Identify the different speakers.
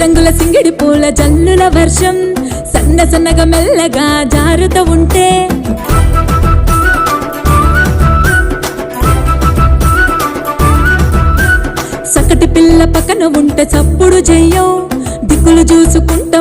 Speaker 1: రంగుల సింగిడి పూల జల్లుల వర్షం సన్న సన్నగా మెల్లగా జారుతూ ఉంటే సకటి పిల్ల పక్కన ఉంటే చప్పుడు చెయ్యం దిక్కులు చూసుకుంటే